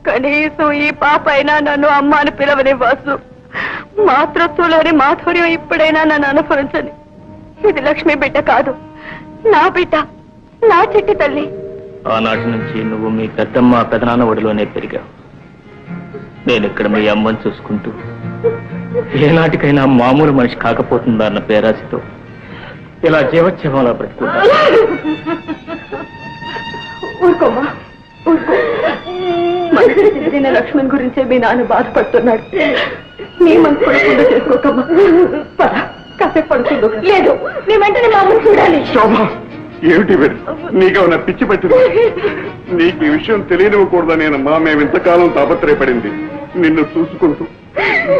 కనీసం ఈ పాప అయినా నన్ను అమ్మ అని పిలవని వాసు. మాతృత్వంలోని మాధుర్యం ఇప్పుడైనా నన్ను అనుభవించని. ఇది లక్ష్మి బిడ్డ కాదు, నా బిడ్డ, నా చిట్టి తల్లి. ఆనాటి నుంచి నువ్వు మీ పెద్దమ్మ పెదనాన్న ఒడిలోనే పెరిగావు. నేను ఇక్కడ మీ అమ్మని చూసుకుంటూ ఏనాటికైనా మామూలు మనిషి కాకపోతుందా అన్న పేరాశతో ఇలా జీవోత్సవంలా బ్రతుకుంటా. ఊరుకోమ్మా, ఊరుకో. లక్ష్మణ్ గురించే మీ నాన్న బాధపడుతున్నాడు. నీ మనసు కూడా పూజ చేసుకోకమ్మా. కాసేపు పడుతుందో. లేదు, నీ వెంటనే మా అమ్మని చూడాలి. ఏమిటి నీకేమన్నా పిచ్చి పట్టింది? నీకు ఈ విషయం తెలియనివ్వకూడదనేనమ్మా మేము ఇంతకాలం తాపత్రయపడింది. నిన్ను చూసుకుంటూ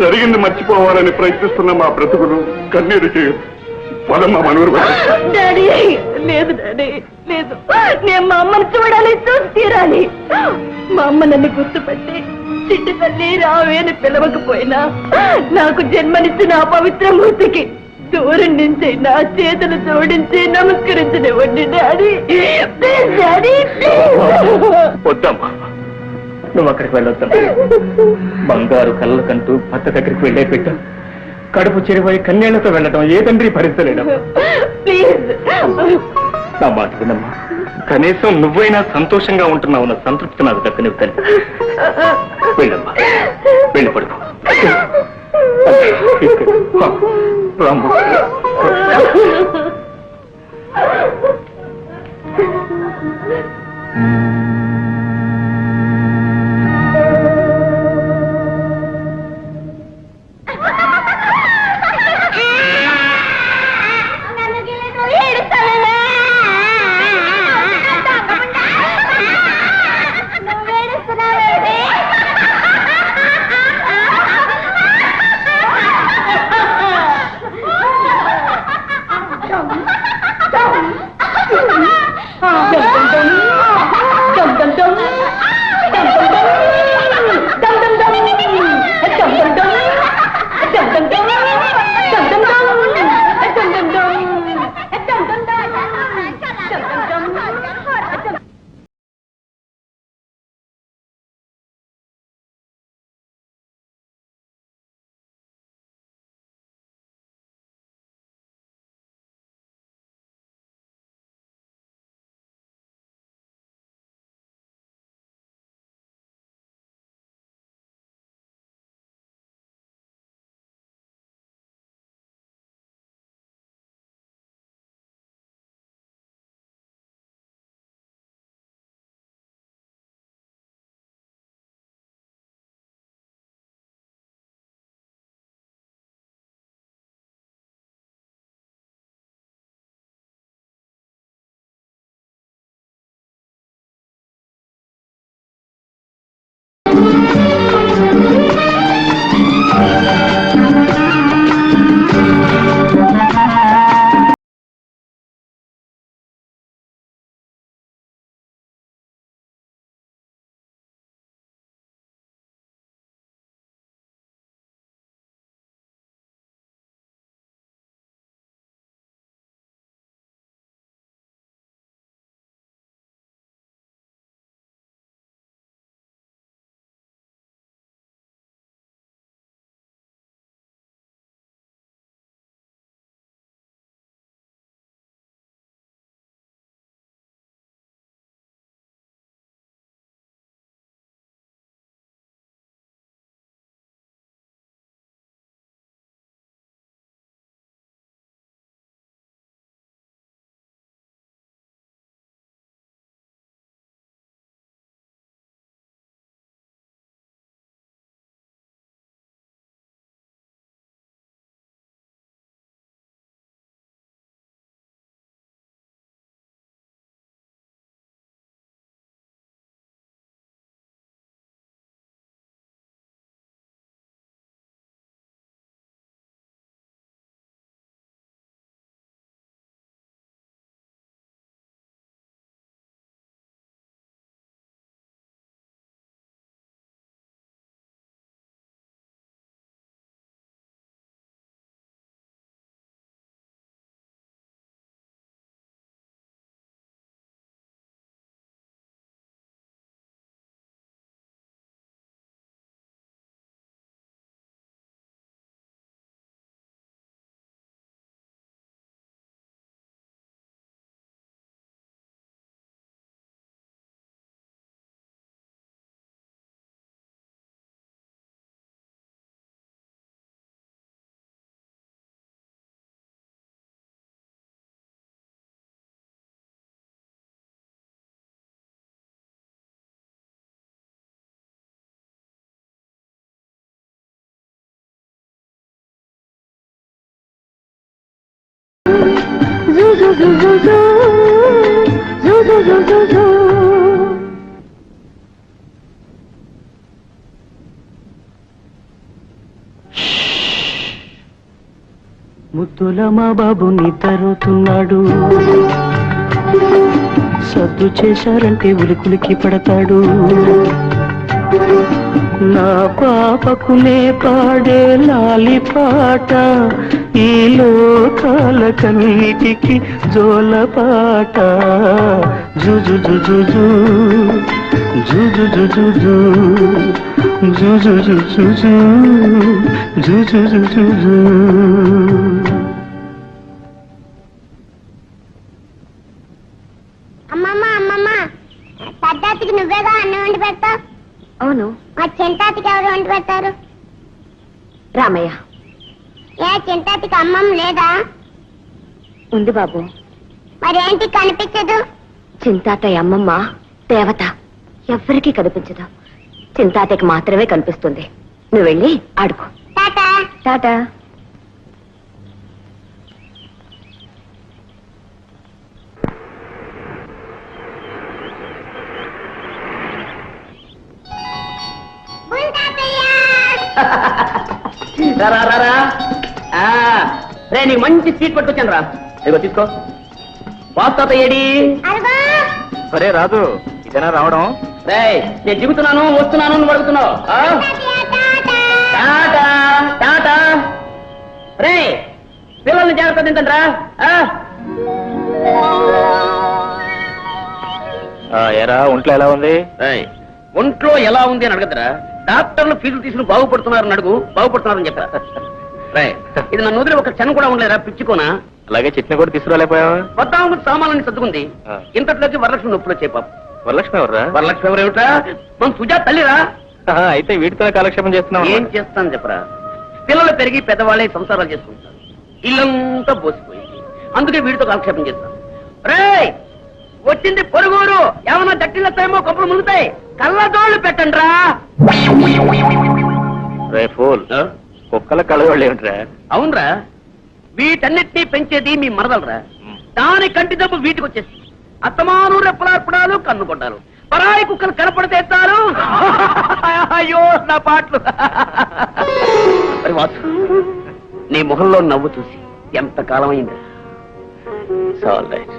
జరిగింది మర్చిపోవాలని ప్రయత్నిస్తున్న మా బ్రతుకులు కన్నీరు చేయదు. పదమ్మా మనూరు. డాడీ, లేదు డాడీ, లేదు. నేను మా అమ్మని చూడాలి, చూసి తీరాలి. మా అమ్మ నన్ను గుర్తుపట్టి చిట్టి తల్లి రావే అని పిలవకపోయినా నాకు జన్మనిచ్చిన ఆ పవిత్ర మూర్తికి దూరం నుంచి నా చేతులు జోడించి నమస్కరించనివ్వండి డాడీ. డాడీ, వద్దమ్మా, నువ్వు అక్కడికి వెళ్ళొద్దమ్మా. బంగారు కళ్ళకంటూ భర్త దగ్గరికి వెళ్ళే పెట్ట కడుపు చెరువై కన్నేళ్లతో వెళ్ళటం ఏ తండ్రి భరించలేడమ్మా. ప్లీజ్ నా మాట వినమ్మా. కనీసం నువ్వైనా సంతోషంగా ఉంటున్నావున్న సంతృప్తి నాకు దక్కనివి తల్లి. వెళ్ళమ్మా, వెళ్ళి పడుకో. రాము, జూ జూ జూ జూ జూ జూ జూ జూ. ముద్దుల మా బాబు నిద్రపోతున్నాడు, సద్దు చేశారంటే ఉలికులికి పడతాడు. నా పాపకునే పాడే లాలి పాట ఈ లోకాల కన్నిటికి జోలపాట. జుజు జుజు జు జుజు జుజు జు జుజు జుజు జు జుజు జుజు జు. అమ్మమ్మ అమ్మమ్మ పెద్దాతికి నువ్వేగా అన్నం వండి పెడతావు. అవును, మా చింతాతికి ఎవరు వండి పెడతారు? రామయ్య. ఏ చింతాతికి అమ్మమ్మ లేదా? ఉంది బాబు. మరేంటి కనిపించదు? చింతాతయ్య అమ్మమ్మ దేవత, ఎవ్వరికీ కనిపించదు. చింతాతయ్యకి మాత్రమే కనిపిస్తుంది. నువ్వు వెళ్ళి ఆడుకో. టాటా. టాటా. బుల్ తాతయ్య. రే నీకు మంచి స్వీట్ పట్టుకొచ్చాను రా, ఇదిగో తీసుకో. వాస్తాత ఏడి? అదిగో. సరే రాదు, ఇదేనా రావడం? రే నేను దిగుతున్నాను, వస్తున్నాను, నువ్వు అడుగుతున్నావు. తాతయ్య, టాటా. టాటా టాటా. రే పిల్లల్ని జాగ్రత్త తింటండి రా. ఎరా ఒంట్లో ఎలా ఉంది? ఒంట్లో ఎలా ఉంది అని అడగదురా, డాక్టర్లు ఫీజులు తీసుకుని బాగుపడుతున్నారని అడుగు. బాగుపడుతున్నారని చెప్పా. ఇది నన్ను వదిలి ఒక క్షణం కూడా ఉండలేరా పిచ్చుకోనా? అలాగే చట్నీ కూడా తీసుకురాలేపోయావా? వద్దాము సామాన్లన్నీ సర్దుకుంది. ఇంతట్లోకి వరలక్ష్మి నొప్పులో చెప్పా. వరలక్ష్మి ఎవరా? వరలక్ష్మి ఎవరేమిటా? మన సుజాత తల్లిరా. అయితే వీటితో కాలక్షేపం చేస్తున్నావు. ఏం చేస్తాను చెప్పరా, పిల్లలు పెరిగి పెద్దవాళ్ళే సంసారాలు చేసుకుంటారు, ఇల్లంతా పోసిపోయింది, అందుకే వీటితో కాలక్షేపం చేస్తాను. రే వచ్చింది పొరుగురు, ఏమన్నా జట్టిల్లతాయేమో, కప్పులు మునుగుతాయి, కళ్ళజోళ్ళు పెట్టండి రా. రే ఫోల్, కుక్కల కళ్ళజోళ్ళు ఏమిట్రా? అవునరా, వీటన్నిటినీ పెంచేది మీ మరదలరా. దాని కంటి దెబ్బ వీటికి వచ్చేసి అత్తమాను రెప్పలార్పడాలు, కన్ను కొట్టాలు, పరాయి కుక్కలు కనపడితే ఎత్తారు. అయ్యో నా పాటలు. మరి వాసు, నీ మొహంలో నవ్వు చూసి ఎంత కాలం అయింది. All right.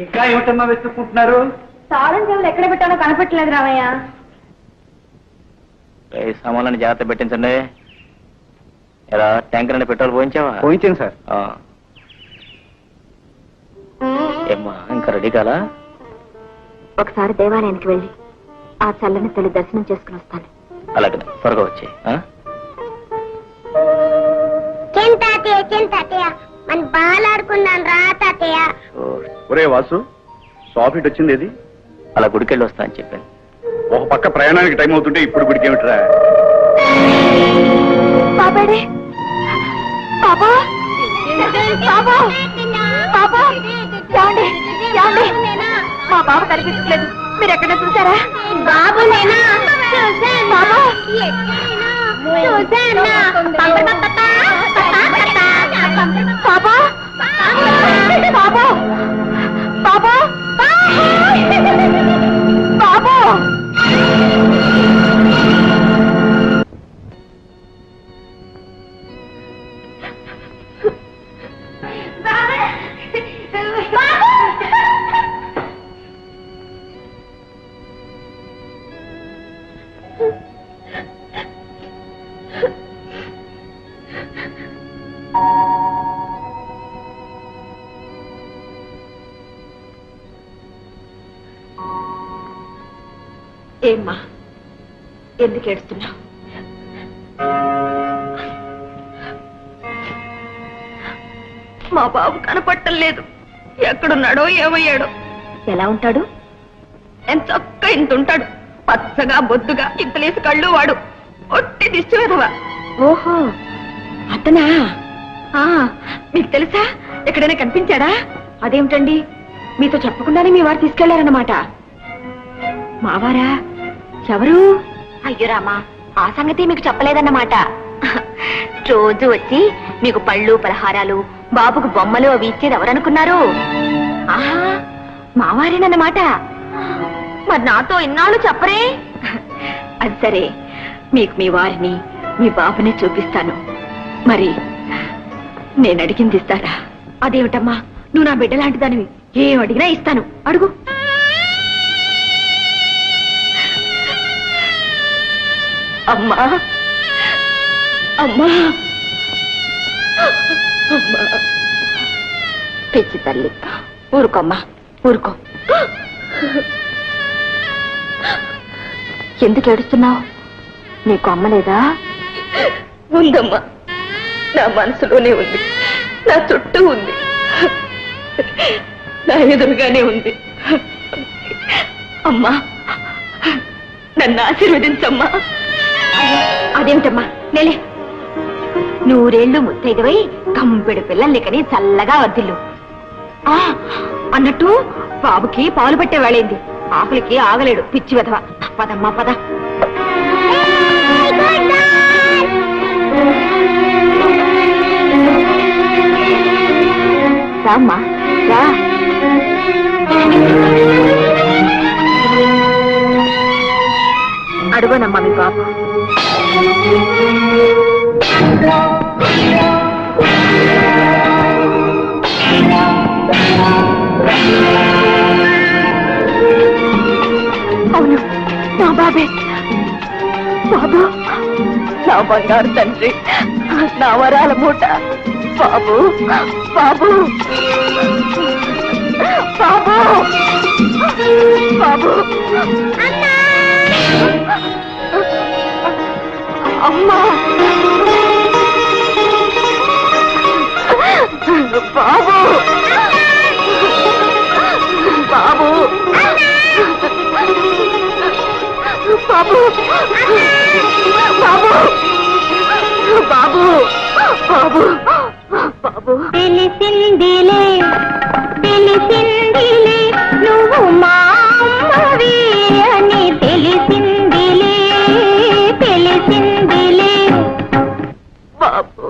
ఇంకా ఏమిటమ్మా వెతుక్కుంటున్నారు? తాళం చెవులు ఎక్కడ పెట్టాలో కనపెట్టలేదు రామయ్య. ఈ సామాన్లను జాగ్రత్త పెట్టించండి. ఎలా ట్యాంకర్ అని పెట్రోల్ పోయించావా? పోయించాను సార్. ఏమ్మా ఇంకా రెడీ కాలా? ఒకసారి దేవాలయానికి వెళ్ళి ఆ చల్లని తల్లి దర్శనం చేసుకుని వస్తాను. అలాగే త్వరగా వచ్చే. తాతయ్య మన బాల్ ఆడుకున్నాను రా తాతయ్య. ఒరే వాసు, సాఫీట్ వచ్చింది ఏది? అలా గుడికెళ్ళి వస్తా అని చెప్పాను. ఒక పక్క ప్రయాణానికి టైం అవుతుంటే ఇప్పుడు గుడికి ఏమిట్రా? బాబాడే బాబా బాబా బాబా ఏమండి ఏమండి మా బాబు కనిపించట్లేదు. మీరు ఎక్కడ చూసారా? బాబు నేనా బాబా బాబా బాబా బాబా బాబా ఏమ్మా ఎందుకు ఏడుస్తున్నావు? మా బాబు కనపట్టం లేదు. ఎక్కడున్నాడో ఏమయ్యాడో. ఎలా ఉంటాడు? ఎంత చక్క ఇంత ఉంటాడు. పచ్చగా బొద్దుగా ఇంతలేసి కళ్ళు వాడు. ఒట్టి దిష్టి వెధవ. ఓహో అతనా? మీకు తెలుసా? ఎక్కడైనా కనిపించాడా? అదేమిటండి మీతో చెప్పకుండానే మీ వారు తీసుకెళ్లారన్నమాట. మావారా? ఎవరు? అయ్యో రామా, ఆ సంగతి మీకు చెప్పలేదన్నమాట. రోజు వచ్చి మీకు పళ్ళు పలహారాలు బాబుకు బొమ్మలు అవి ఇచ్చేది ఎవరనుకున్నారు? ఆహా, మావారేనన్నమాట. మరి నాతో ఇన్నాళ్ళు చెప్పరే? అది సరే, మీకు మీ వారిని మీ బాబుని చూపిస్తాను. మరి నేను అడిగింది ఇస్తారా? అదేమిటమ్మా, నువ్వు నా బిడ్డ లాంటిదానివి. ఏం అడిగినా ఇస్తాను. అడుగు. అమ్మా అమ్మా అమ్మా. పిచ్చి తల్లి, ఊరుకోమ్మా ఊరుకో. ఎందుకు ఏడుస్తున్నావు? నీకు అమ్మ లేదా? ఉందమ్మా, నా మనసులోనే ఉంది, నా చుట్టూ ఉంది, నా ఎదురుగానే ఉంది. అమ్మా నన్ను ఆశీర్వదించమ్మా. అదేమిటమ్మా, నేలే. నూరేళ్లు ముత్తైదువై కంపెడు పిల్లల్ని కని చల్లగా వద్దిల్లు. అన్నట్టు బాబుకి పాలు పట్టే వేళైంది. ఆకులకి ఆగలేడు పిచ్చి వెధవ. పదమ్మా పద. రామ్మా రా. అడుగునమ్మా మీ బాబు. అవును, నా బాబే. బాబు, నా బంగారు తండ్రి, నా వరాల మూట. బాబు బాబు బాబు బాబు. అమ్మా బాబు బాబు బాబు బాబు బాబు బాబు బాబు. తెలిసిందిలే తెలిసిందిలే నువ్వు మా అమ్మవి అని తెలిసిందిలే తెలిసిందిలే. బాబు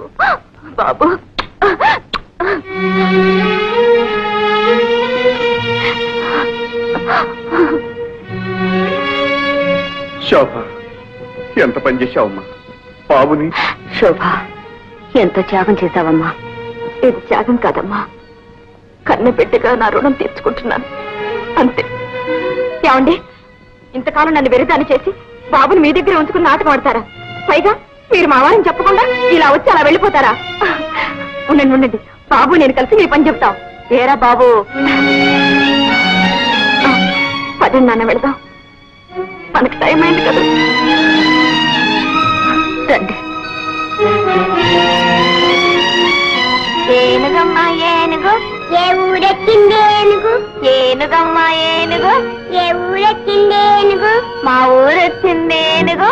బాబు. శోభ, ఎంత పని చేశావమ్మా బాబుని? శోభ, ఎంత త్యాగం చేశావమ్మా. ఇది త్యాగం కాదమ్మా, కన్నె బిడ్డగా నా రుణం తీర్చుకుంటున్నాను అంతే. ఏమండి, ఇంతకాలం నన్ను వెరిదాన్ని చేసి బాబుని మీ దగ్గర ఉంచుకుని నాటకం ఆడతారా? పైగా మీరు మా వారిని చెప్పకుండా ఇలా వచ్చి అలా వెళ్ళిపోతారా? ఉండండి ఉండండి, బాబు నేను కలిసి మీ పని చెప్తాం. ఏరా బాబు, పదండి నాన్న వెళదాం, మనకి టైం అయింది కదా. రండి. ఏనుగమ్మా ఏనుగు, ఏ ఊరెక్కింది ఏనుగు? ఏనుగమ్మా ఏనుగు, ఏ ఊరెక్కింది ఏనుగు? మా ఊరు వచ్చింది ఏనుగు.